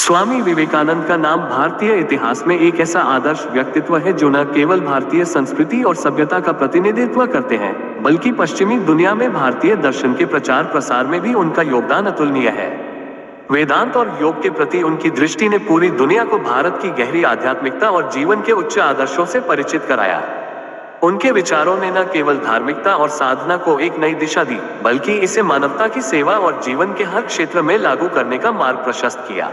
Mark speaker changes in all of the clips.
Speaker 1: स्वामी विवेकानंद का नाम भारतीय इतिहास में एक ऐसा आदर्श व्यक्तित्व है जो न केवल भारतीय संस्कृति और सभ्यता का प्रतिनिधित्व करते हैं, बल्कि पश्चिमी दुनिया में भारतीय दर्शन के प्रचार प्रसार में भी उनका योगदान अतुलनीय है। वेदांत और योग के प्रति उनकी दृष्टि ने पूरी दुनिया को भारत की गहरी आध्यात्मिकता और जीवन के उच्च आदर्शों से परिचित कराया। उनके विचारों ने न केवल धार्मिकता और साधना को एक नई दिशा दी, बल्कि इसे मानवता की सेवा और जीवन के हर क्षेत्र में लागू करने का मार्ग प्रशस्त किया।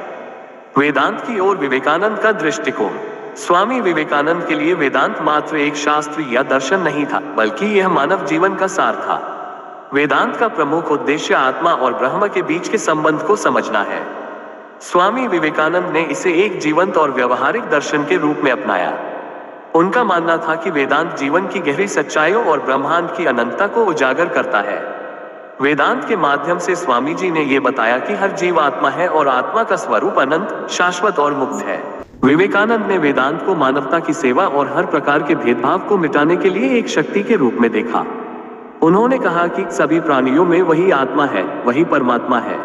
Speaker 1: वेदांत की ओर विवेकानंद का दृष्टिकोण। स्वामी विवेकानंद के लिए वेदांत मात्र एक शास्त्र या दर्शन नहीं था, बल्कि यह मानव जीवन का सार था। वेदांत का प्रमुख उद्देश्य आत्मा और ब्रह्म के बीच के संबंध को समझना है। स्वामी विवेकानंद ने इसे एक जीवंत और व्यवहारिक दर्शन के रूप में अपनाया। उनका मानना था कि वेदांत जीवन की गहरी सच्चाइयों और ब्रह्मांड की अनंतता को उजागर करता है। वेदांत के माध्यम से स्वामी जी ने यह बताया कि हर जीव आत्मा है और आत्मा का स्वरूप अनंत, शाश्वत और मुक्त है। विवेकानंद ने वेदांत को मानवता की सेवा और हर प्रकार के भेदभाव को मिटाने के लिए एक शक्ति के रूप में देखा। उन्होंने कहा कि सभी प्राणियों में वही आत्मा है, वही परमात्मा है।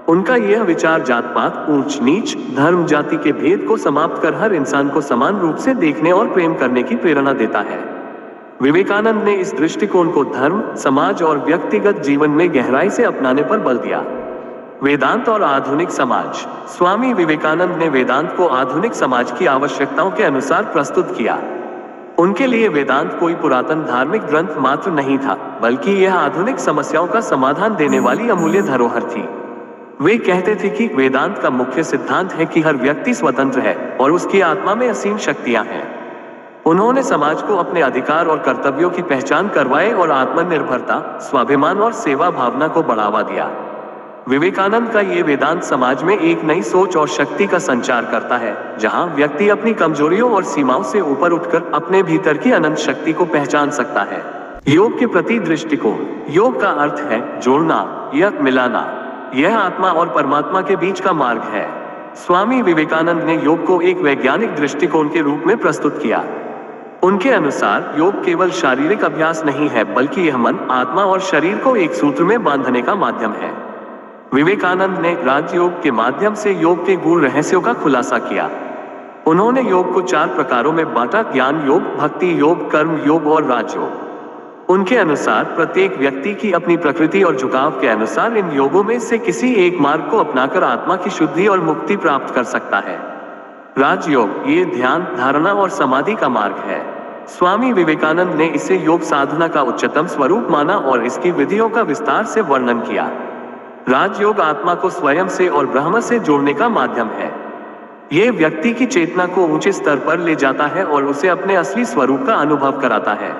Speaker 1: उनका यह विचार जात पात, ऊंच नीच, धर्म जाति के भेद को समाप्त कर हर इंसान को समान रूप से देखने और प्रेम करने की प्रेरणा देता है। विवेकानंद ने इस दृष्टिकोण को धर्म, समाज और व्यक्तिगत जीवन में गहराई से अपनाने पर बल दिया। वेदांत और आधुनिक समाज। स्वामी विवेकानंद ने वेदांत को आधुनिक समाज की आवश्यकताओं के अनुसार प्रस्तुत किया। उनके लिए वेदांत कोई पुरातन धार्मिक ग्रंथ मात्र नहीं था, बल्कि यह आधुनिक समस्याओं का समाधान देने वाली अमूल्य धरोहर थी। वे कहते थे कि वेदांत का मुख्य सिद्धांत है कि हर व्यक्ति स्वतंत्र है और उसकी आत्मा में असीम शक्तियां हैं। उन्होंने समाज को अपने अधिकार और कर्तव्यों की पहचान करवाए और आत्मनिर्भरता, स्वाभिमान और सेवा भावना को बढ़ावा दिया। विवेकानंद का ये वेदांत समाज में एक नई सोच और शक्ति का संचार करता है, जहां व्यक्ति अपनी कमजोरियों और सीमाओं से ऊपर उठकर अपने भीतर की अनंत शक्ति को पहचान सकता है। योग के प्रति दृष्टिकोण। योग का अर्थ है जोड़ना या मिलाना। यह आत्मा और परमात्मा के बीच का मार्ग है। स्वामी विवेकानंद ने योग को एक वैज्ञानिक दृष्टिकोण के रूप में प्रस्तुत किया। उनके अनुसार योग केवल शारीरिक अभ्यास नहीं है, बल्कि यह मन, आत्मा और शरीर को एक सूत्र में बांधने का माध्यम है। विवेकानंद ने राजयोग के माध्यम से योग के गूढ़ रहस्यों का खुलासा किया। उन्होंने योग को 4 प्रकारों में बांटा: ज्ञान योग, भक्ति योग, कर्म योग और राजयोग। उनके अनुसार प्रत्येक व्यक्ति की अपनी प्रकृति और झुकाव के अनुसार इन योगों में से किसी एक मार्ग को अपनाकर आत्मा की शुद्धि और मुक्ति प्राप्त कर सकता है। राजयोग, ये ध्यान, धारणा और समाधि का मार्ग है। स्वामी विवेकानंद ने इसे योग साधना का उच्चतम स्वरूप माना और इसकी विधियों का विस्तार से वर्णन किया। राजयोग आत्मा को स्वयं से और ब्रह्म से जोड़ने का माध्यम है। यह व्यक्ति की चेतना को ऊंचे स्तर पर ले जाता है और उसे अपने असली स्वरूप का अनुभव कराता है।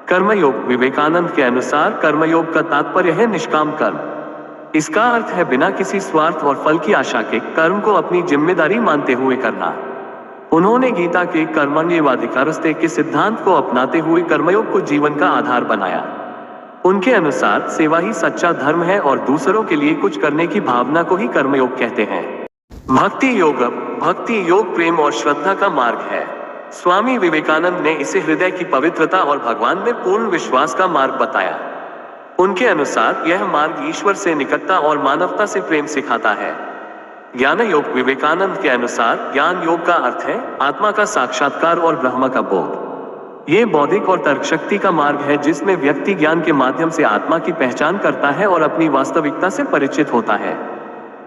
Speaker 1: कर्मयोग। विवेकानंद के अनुसार कर्मयोग का तात्पर्य है निष्काम कर्म। इसका अर्थ है बिना किसी स्वार्थ और फल की आशा के कर्म को अपनी जिम्मेदारी मानते हुए करना। उन्होंने गीता के कर्मण्येवाधिकारस्ते के सिद्धांत को अपनाते हुए कर्मयोग को जीवन का आधार बनाया। उनके अनुसार सेवा ही सच्चा धर्म है और दूसरों के लिए कुछ करने की भावना को ही कर्मयोग कहते हैं। भक्ति योग। भक्ति योग प्रेम और श्रद्धा का मार्ग है। स्वामी विवेकानंद ने इसे हृदय की पवित्रता और भगवान में पूर्ण विश्वास का मार्ग बताया। उनके अनुसार यह मार्ग ईश्वर से निकटता और मानवता से प्रेम सिखाता है। ज्ञान योग। विवेकानंद के अनुसार ज्ञान योग का अर्थ है आत्मा का साक्षात्कार और ब्रह्म का बोध। ये बौद्धिक और तर्क शक्ति का मार्ग है जिसमें व्यक्ति ज्ञान के माध्यम से आत्मा की पहचान करता है और अपनी वास्तविकता से परिचित होता है।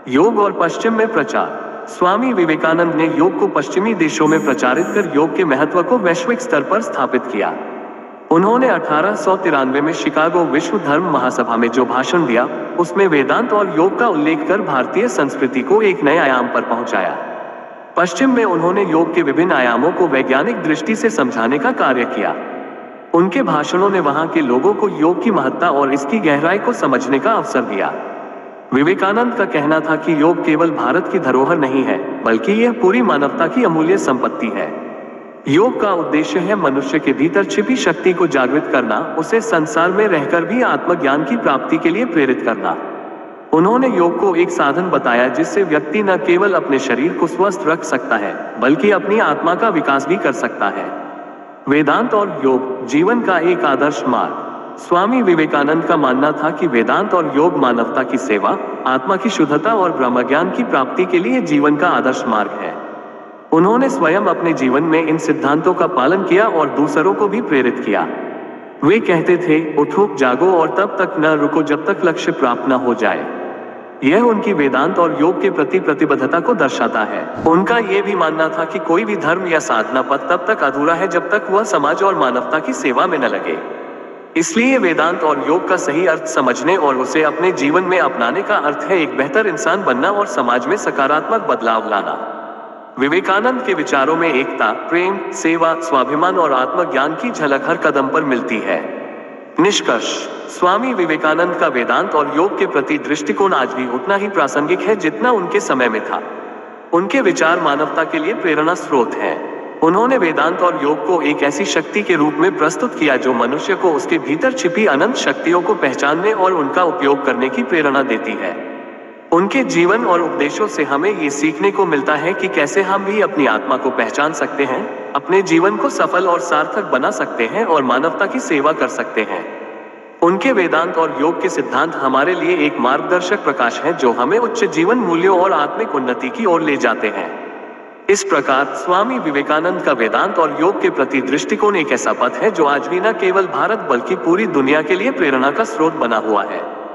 Speaker 1: योग और पश्चिम में प्रचार। स्वामी विवेकानंद ने योग को पश्चिमी देशों में प्रचारित कर योग के महत्व को वैश्विक स्तर पर स्थापित किया। उन्होंने 1893 में शिकागो विश्व धर्म महासभा में जो भाषण दिया, उसमें वेदांत और योग का उल्लेख कर भारतीय संस्कृति को एक नए आयाम पर पहुंचाया। पश्चिम में उन्होंने योग के विभिन्न आयामों को वैज्ञानिक दृष्टि से समझाने का कार्य किया। उनके भाषणों ने वहां के लोगों को योग की महत्ता और इसकी गहराई को समझने का अवसर दिया। विवेकानंद का कहना था कि योग केवल भारत की धरोहर नहीं है, बल्कि यह पूरी मानवता की अमूल्य संपत्ति है। योग का उद्देश्य है मनुष्य के भीतर छिपी शक्ति को जागृत करना, उसे संसार में रहकर भी आत्मज्ञान की प्राप्ति के लिए प्रेरित करना। उन्होंने योग को एक साधन बताया जिससे व्यक्ति न केवल अपने शरीर को स्वस्थ रख सकता है, बल्कि अपनी आत्मा का विकास भी कर सकता है। वेदांत और योग जीवन का एक आदर्श मार्ग। स्वामी विवेकानंद का मानना था कि वेदांत और योग मानवता की सेवा, आत्मा की शुद्धता और ब्रह्मज्ञान की प्राप्ति के लिए जीवन का आदर्श मार्ग है। उन्होंने स्वयं अपने जीवन में इन सिद्धांतों का पालन किया और दूसरों को भी प्रेरित किया। वे कहते थे, उठो, जागो और तब तक न रुको जब तक लक्ष्य प्राप्त न हो जाए। यह उनकी वेदांत और योग के प्रति प्रतिबद्धता को दर्शाता है। उनका यह भी मानना था कि कोई भी धर्म या साधना पथ तब तक अधूरा है जब तक वह समाज और मानवता की सेवा में न लगे। इसलिए वेदांत और योग का सही अर्थ समझने और उसे अपने जीवन में अपनाने का अर्थ है एक बेहतर इंसान बनना और समाज में सकारात्मक बदलाव लाना। विवेकानंद के विचारों में एकता, प्रेम, सेवा, स्वाभिमान और आत्मज्ञान की झलक हर कदम पर मिलती है। निष्कर्ष: स्वामी विवेकानंद का वेदांत और योग के प्रति दृष्टिकोण आज भी उतना ही प्रासंगिक है जितना उनके समय में था। उनके विचार मानवता के लिए प्रेरणा स्रोत हैं। उन्होंने वेदांत और योग को एक ऐसी शक्ति के रूप में प्रस्तुत किया जो मनुष्य को उसके भीतर छिपी अनंत शक्तियों को पहचानने और उनका उपयोग करने की प्रेरणा देती है। उनके जीवन और उपदेशों से हमें ये सीखने को मिलता है कि कैसे हम भी अपनी आत्मा को पहचान सकते हैं, अपने जीवन को सफल और सार्थक बना सकते हैं और मानवता की सेवा कर सकते हैं। उनके वेदांत और योग के सिद्धांत हमारे लिए एक मार्गदर्शक प्रकाश है जो हमें उच्च जीवन मूल्यों और आत्मिक उन्नति की ओर ले जाते हैं। इस प्रकार स्वामी विवेकानंद का वेदांत और योग के प्रति दृष्टिकोण एक ऐसा पथ है जो आज भी न केवल भारत बल्कि पूरी दुनिया के लिए प्रेरणा का स्रोत बना हुआ है।